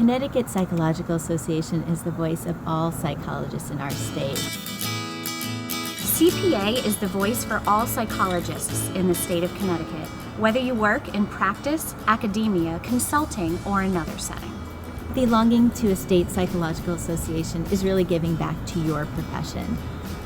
Connecticut Psychological Association is the voice of all psychologists in our state. CPA is the voice for all psychologists in the state of Connecticut, whether you work in practice, academia, consulting, or another setting. Belonging to a state psychological association is really giving back to your profession.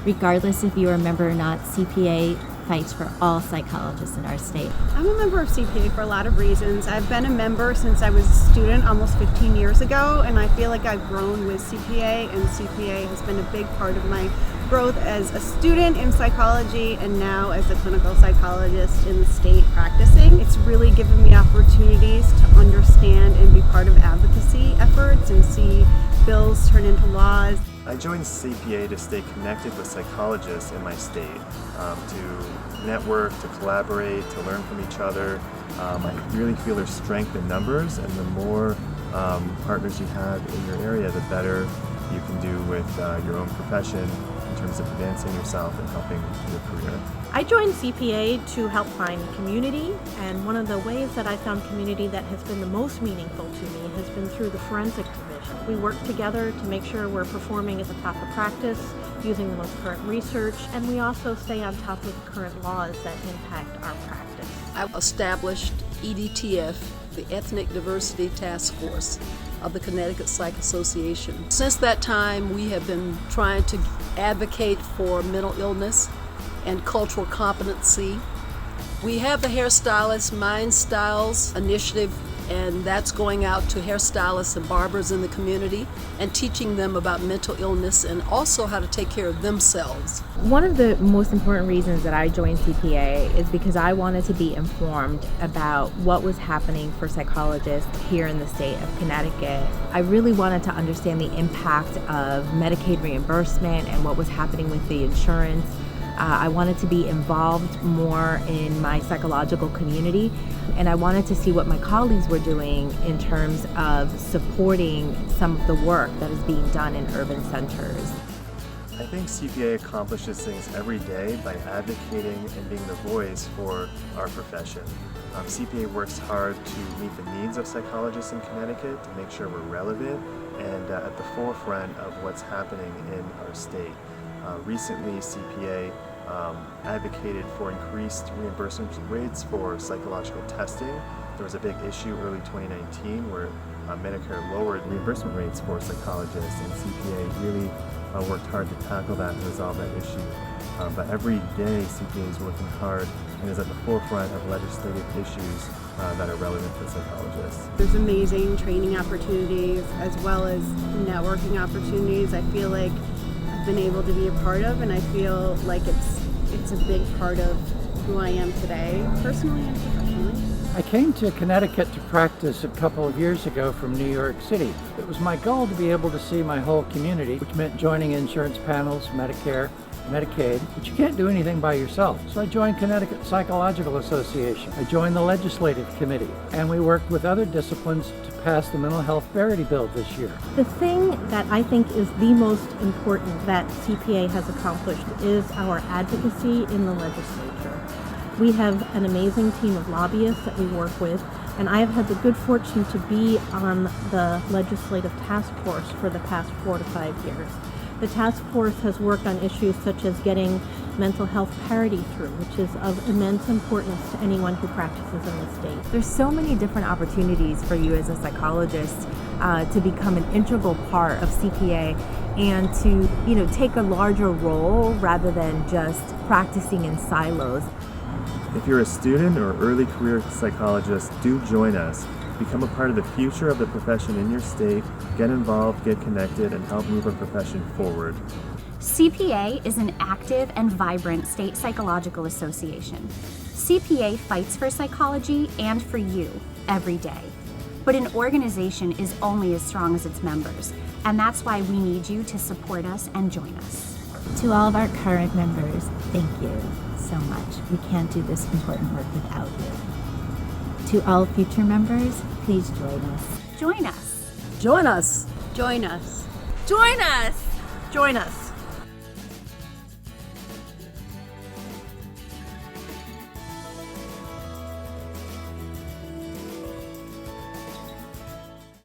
Regardless if you're a member or not, CPA fights for all psychologists in our state. I'm a member of CPA for a lot of reasons. I've been a member since I was a student almost 15 years ago, and I feel like I've grown with CPA, and CPA has been a big part of my growth as a student in psychology and now as a clinical psychologist in the state practicing. It's really given me opportunities to understand and be part of advocacy efforts and see bills turn into laws. I joined CPA to stay connected with psychologists in my state, to network, to collaborate, to learn from each other. I really feel there's strength in numbers, and the more partners you have in your area, the better you can do with your own profession in terms of advancing yourself and helping your career. I joined CPA to help find community, and one of the ways that I found community that has been the most meaningful to me has been through the forensic division. We work together to make sure we're performing at the top of practice, using the most current research, and we also stay on top of current laws that impact our practice. I established EDTF, the Ethnic Diversity Task Force of the Connecticut Psych Association. Since that time, we have been trying to advocate for mental illness and cultural competency. We have the Hairstylist Mind Styles initiative, and that's going out to hairstylists and barbers in the community and teaching them about mental illness and also how to take care of themselves. One of the most important reasons that I joined CPA is because I wanted to be informed about what was happening for psychologists here in the state of Connecticut. I really wanted to understand the impact of Medicaid reimbursement and what was happening with the insurance. I wanted to be involved more in my psychological community, and I wanted to see what my colleagues were doing in terms of supporting some of the work that is being done in urban centers. I think CPA accomplishes things every day by advocating and being the voice for our profession. CPA works hard to meet the needs of psychologists in Connecticut to make sure we're relevant and at the forefront of what's happening in our state. Recently, CPA advocated for increased reimbursement rates for psychological testing. There was a big issue early 2019 where Medicare lowered reimbursement rates for psychologists, and CPA really worked hard to tackle that and resolve that issue. But every day, CPA is working hard and is at the forefront of legislative issues that are relevant to psychologists. There's amazing training opportunities as well as networking opportunities. I feel like been able to be a part of, and I feel like it's a big part of who I am today, personally and professionally. I came to Connecticut to practice a couple of years ago from New York City. It was my goal to be able to see my whole community, which meant joining insurance panels, Medicare, Medicaid, but you can't do anything by yourself. So I joined Connecticut Psychological Association. I joined the Legislative Committee, and we worked with other disciplines to pass the Mental Health Parity Bill this year. The thing that I think is the most important that CPA has accomplished is our advocacy in the legislature. We have an amazing team of lobbyists that we work with, and I have had the good fortune to be on the legislative task force for the past 4 to 5 years. The task force has worked on issues such as getting mental health parity through, which is of immense importance to anyone who practices in the state. There's so many different opportunities for you as a psychologist to become an integral part of CPA and to, take a larger role rather than just practicing in silos. If you're a student or early career psychologist, do join us. Become a part of the future of the profession in your state, get involved, get connected, and help move our profession forward. CPA is an active and vibrant state psychological association. CPA fights for psychology and for you every day. But an organization is only as strong as its members, and that's why we need you to support us and join us. To all of our current members, thank you so much. We can't do this important work without you. To all future members, please join us. Join us. Join us. Join us. Join us! Join us!